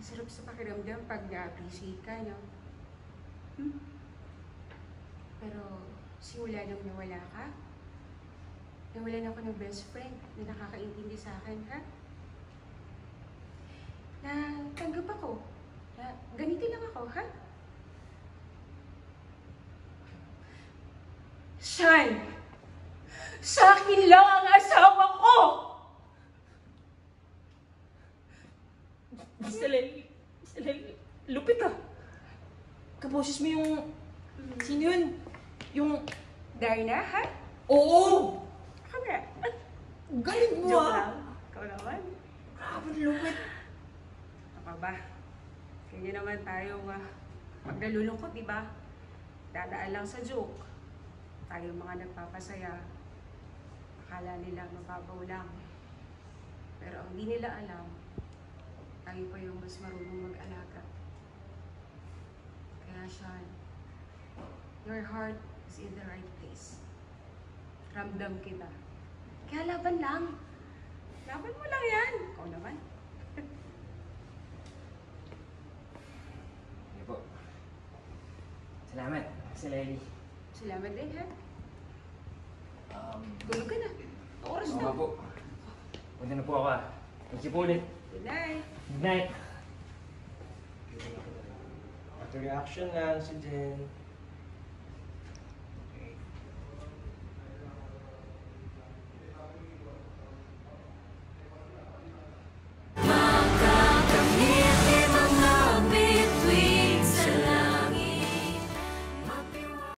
Masarap sa pakiramdam pag na-appreciate ka, no? Pero simula nung nawala ka, nawalan ako ng best friend na nakakaintindi sa akin, ha? Na tanggap ako, na ganito lang ako, ha? Sean! Sa akin lang ang asawa ko! Salali, lupit ah. Kaboses mo yung... Sino yun? Yung... Darna, ha? Oo! Ako nga. Galing mo Joke ah! lang. Ikaw naman. Grabe, lupit. Ano ba? Kanya naman tayo, pag nalulungkot, di ba? Dadaan lang sa joke. Tayo mga nagpapasaya. Akala nila mababaw lang. Pero ang di nila alam, tayo pa yung mas marunong mag-alaga. Kaya Sean, your heart is in the right place. Ramdam kita. Kaya laban lang. Laban mo lang yan. Ikaw naman. Sige po. Salamat, Salali. Salamat din, ha? Tulog ka na. Oras Oo na. nga po. Punta na po ako ah. Thank you po ulit. Good night. Good night. After reaction lang si Jen.